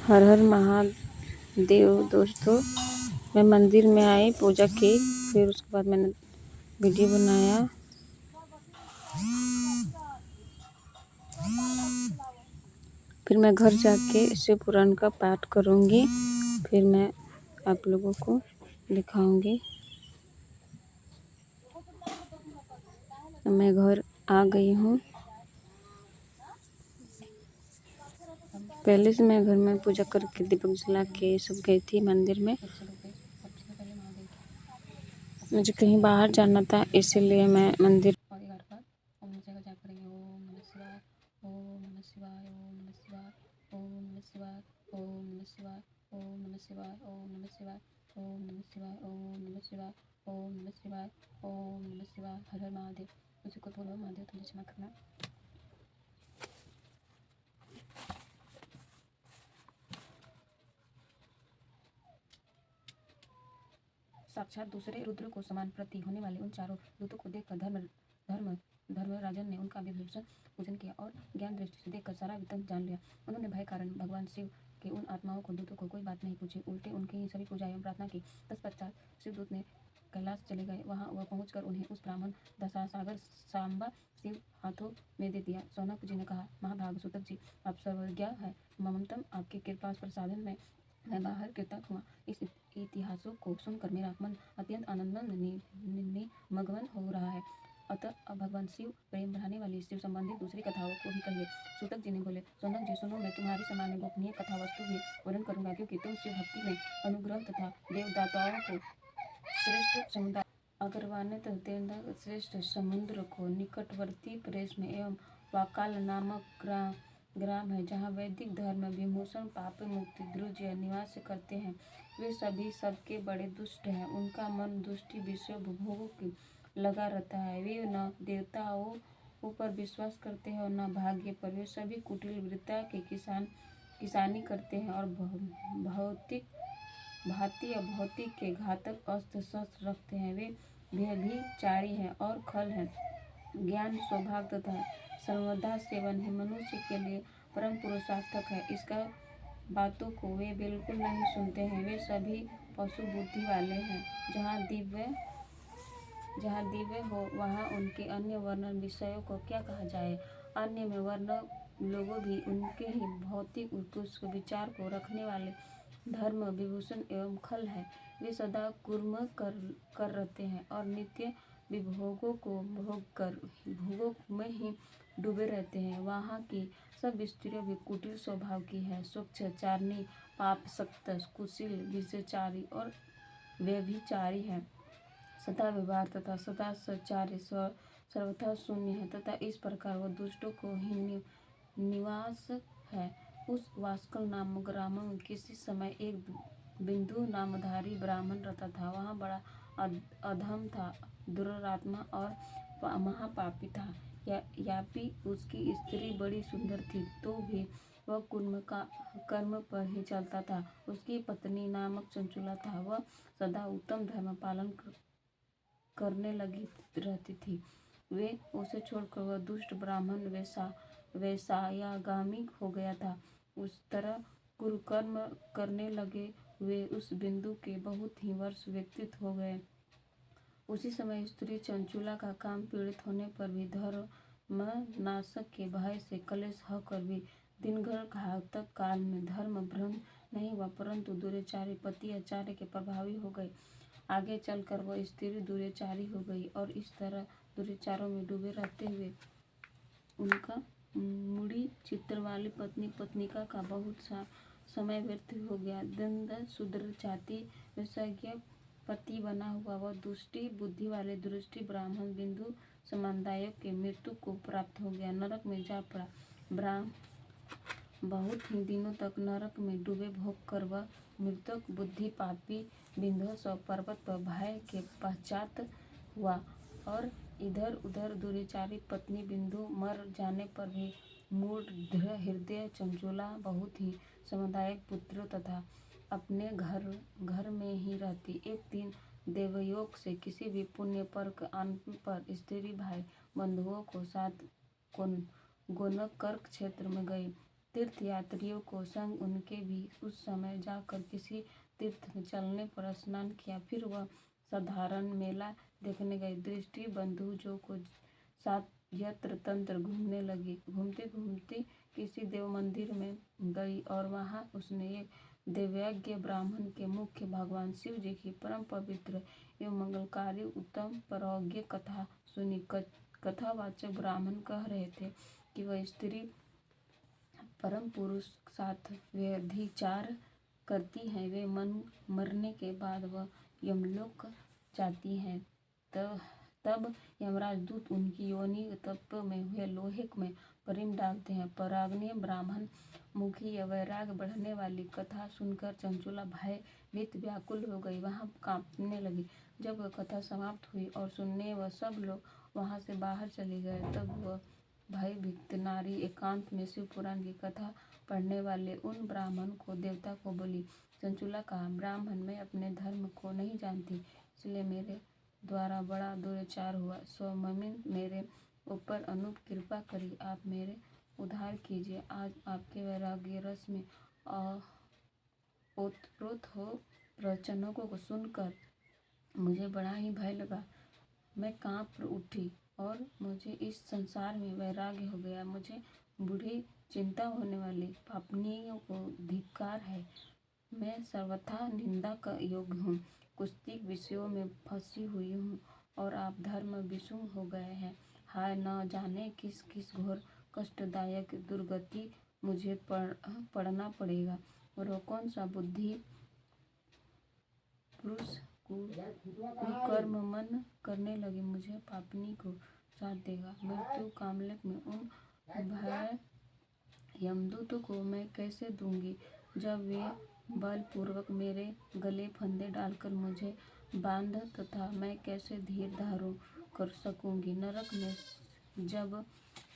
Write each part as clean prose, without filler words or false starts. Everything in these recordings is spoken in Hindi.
हर हर महादेव दोस्तों। मैं मंदिर में आई, पूजा की, फिर उसके बाद मैंने वीडियो बनाया। फिर मैं घर जाके शिव पुराण का पाठ करूँगी, फिर मैं आप लोगों को दिखाऊंगी। मैं घर आ गई हूँ। पहले से मैं घर में पूजा करके दीपक जला के सब गई थी मंदिर में। मुझे कहीं बाहर जाना था, इसीलिए मैं मंदिर हर हर महादेव। मुझे को बोलो महादेव तुझे क्षमा करना। साक्षात दूसरे रुद्र को समान प्रतीत होने वाले उन चारों दूतों को देखकर धर्मराजन ने उनका विभूषण पूजन किया और ज्ञान दृष्टि से देखकर सारा वृत्तांत जान लिया। उन्होंने भय कारण भगवान शिव के उन आत्माओं को दूतों को कोई बात नहीं पूछी, उल्टे उनकी ही सभी पूजा एवं प्रार्थना की। तत्पश्चात शिवदूत ने कैलाश चले गए। वहां वह पहुंचकर उन्हें उस ब्राह्मण दशासागर सांबा शिव हाथों में दे दिया। सौनक जी ने कहा, महाभाग सूतक जी, आप सर्वज्ञ है, ममतम आपकी कृपा प्रसादन में मैं बाहर कृतज्ञ हुआ। इस इतिहासों को सुनकर मेरा मन अत्यंत आनंद निमग्न हो रहा है। अतः अब भगवान शिव प्रेम बढ़ाने वाली शिव संबंधी दूसरी कथाओं को भी कहिए। सूतक जी ने बोले, सौनक जी सुनो, मैं तुम्हारी सामान्य गोपनीय कथा वस्तु भी वर्णन करूंगा, क्योंकि तुम शिव भक्ति में अनुग्रह तथा देवदाताओं को श्रेष्ठ समुदाय अग्रवान्वित श्रेष्ठ समुद्र को निकटवर्ती प्रदेश में एवं वाकाल नामक ग्राम है, जहाँ वैदिक धर्म विभूषण पाप मुक्ति ध्रुज निवास करते हैं। वे सभी सबके बड़े दुष्ट हैं। उनका मन दुष्टि विषय भोगों की लगा रहता है। वे न देवताओं ऊपर विश्वास करते हैं और न भाग्य पर। वे सभी कुटिल वृत्ता के किसानी करते हैं और भांति भौतिक के घातक अस्त्र शस्त्र रखते हैं। वे व्यभिचारी हैं और खल हैं। ज्ञान सौभाग्य तथा सर्वदा सेवन है, मनुष्य के लिए परम पुरुषार्थक है। इसका बातों को वे बिल्कुल नहीं सुनते हैं। वे सभी पशु बुद्धि वाले हैं। जहाँ दिव्य हो वहाँ उनके अन्य वर्ण विषयों को क्या कहा जाए। अन्य में वर्ण लोगों भी उनके ही भौतिक उत्कृष्ट विचार को रखने वाले धर्म विभूषण एवं खल है। वे सदा कुर्म कर रहते हैं और नित्य विभोगों को भोगों में ही डूबे रहते हैं। वहाँ की सब स्त्रियां भी कुटिल स्वभाव की है, स्वच्छ चारणी, पापसक्त, कुशील, विषयचारी और व्यभिचारी है, सदा विवाह तथा सदा सचारी, सर्वथा शून्य है तथा इस प्रकार वह दुष्टों को ही निवास है। उस वास्कल नामक ग्राम में किसी समय एक बिंदु नामधारी ब्राह्मण रहता था। वहाँ बड़ा अधम था, दुरात्मा और महापापी था। यापी उसकी स्त्री बड़ी सुंदर थी, तो भी वह कर्म पर ही चलता था। उसकी पत्नी नामक चंचुला था। वह सदा उत्तम धर्म पालन करने लगी रहती थी। वे उसे छोड़कर वह दुष्ट ब्राह्मण वैसायागामी हो गया था। उस तरह कुकर्म करने लगे हुए उस बिंदु के बहुत ही वर्ष व्यतीत हो गए। उसी समय स्त्री चंचुला का काम पीड़ित होने पर भी धर्म नाशक के भय से कलेश होकर भी दिनभर घातक काल में धर्म भ्रंश नहीं हुआ, परंतु दुराचारी पति आचार्य के प्रभावी हो गए। आगे चलकर वह स्त्री दुराचारी हो गई और इस तरह दुराचारों में डूबे रहते हुए उनका मूढ़ी चित्र वाली पत्निका का बहुत सा समय व्यर्थ हो गया। दंड शूद्र जाति वैश्य पति बना हुआ वह दुष्टि बुद्धि वाले दुष्टि ब्राह्मण बिंदु समुदाय के मृत्यु को प्राप्त हो गया, नरक में जा पड़ा। बहुत ही दिनों तक नरक में डूबे भोग कर वह मृतक बुद्धि पापी बिंदु सब पर्वत पर भय के पश्चात हुआ और इधर उधर दुराचारी पत्नी बिंदु मर जाने पर भी मूढ़ हृदय चंचुला बहुत ही सामुदायिक पुत्र तथा अपने घर में ही रहती। एक दिन देवयोग से किसी भी पुण्य पर्क आने पर स्त्री भाई बंधुओं को साथ गोनकर्क क्षेत्र में गई। तीर्थयात्रियों को संग उनके भी उस समय जाकर किसी तीर्थ में चलने पर स्नान किया। फिर वह साधारण मेला देखने गए। दृष्टि बंधु जो को साथ यत्र तंत्र घूमने लगी। घूमते घूमते किसी देव मंदिर में गई और वहां उसने एक देवयज्ञ ब्राह्मण के मुख्य भगवान शिव जी की परम पवित्र एवं मंगलकारी उत्तम परोज्ञ कथा सुनी। कथावाचक ब्राह्मण कह रहे थे कि वह स्त्री परम पुरुष साथ व्यभिचार करती हैं, वे मरने के बाद वह यमलोक जाती हैं। तब यमराज दूत उनकी योनि तप में हुए लोहे में परिम डालते हैं। परागनीय ब्राह्मण मुखी वैराग बढ़ने वाली कथा सुनकर चंचुला भयभीत व्याकुल हो गई, वहां कांपने लगी। जब वह कथा समाप्त हुई और सुनने वह सब लोग वहां से बाहर चले गए, तब वह भयभीत नारी एकांत में शिव पुराण की कथा पढ़ने वाले उन ब्राह्मण को देवता को बोली। चंचुला कहा, ब्राह्मण, मैं अपने धर्म को नहीं जानती, इसलिए मेरे द्वारा बड़ा दुराचार हुआ। स्वामी मेरे ऊपर अनूप कृपा करी, आप मेरे उद्धार कीजिए। आज आपके वैराग्य रस में ओतप्रोत हो प्रवचनों को सुनकर मुझे बड़ा ही भय लगा। मैं कांप उठी और मुझे इस संसार में वैराग्य हो गया। मुझे बूढ़ी चिंता होने वाली पापनियों को धिक्कार है। मैं सर्वथा निंदा का योग्य हूँ, कुत्सित विषयों में फंसी हुई हूँ और आप धर्म विषुम हो गए हैं। हाय, न जाने किस किस घोर कष्टदायक दुर्गति मुझे पड़ना पड़ेगा, और वह कौन सा बुद्धि पुरुष कुकर्म मन करने लगे मुझे पापनी को साथ देगा। मृत्यु कामलोक में उन भय यमदूतों को मैं कैसे दूंगी, जब वे बलपूर्वक मेरे गले फंदे डालकर मुझे बांध, तथा मैं कैसे धीर धारण कर सकूंगी। नरक में जब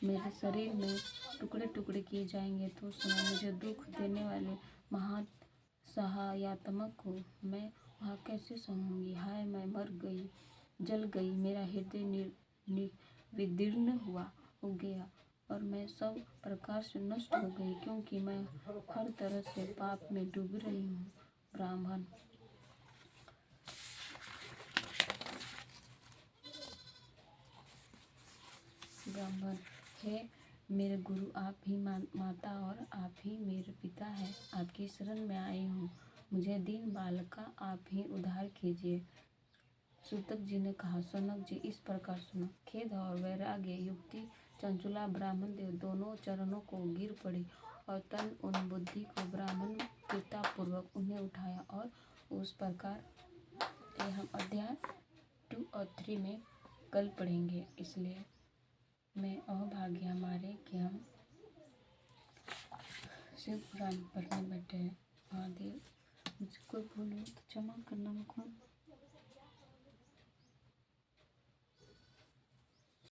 मेरे शरीर में टुकड़े टुकड़े किए जाएंगे, तो उस समय मुझे दुख देने वाले महासहायात्मक को मैं वहाँ कैसे सहूंगी। हाय, मैं मर गई, जल गई, मेरा हृदय विदीर्ण हो गया और मैं सब प्रकार से नष्ट हो गई, क्योंकि मैं हर तरह से पाप में डूब रही हूँ। ब्राह्मण, हे मेरे गुरु, आप ही माता और आप ही मेरे पिता हैं। आपकी शरण में आई हूँ, मुझे दीन बालका आप ही उद्धार कीजिए। सूतक जी ने कहा, सनक जी, इस प्रकार सुनो। खेद और वैराग्य युक्ति चंचुला ब्राह्मण देव दोनों चरणों को गिर पड़ी और तन उन बुद्धि को ब्राह्मण कृतापूर्वक उन्हें उठाया। और उस प्रकार ये हम अध्याय 2 और 3 में कल पढ़ेंगे। इसलिए मैं अभाग्य हमारे कि हम शिव पुराण पढ़ने बैठे हैं। महादेव, मुझे कोई भूल हो तो क्षमा करना मुझको।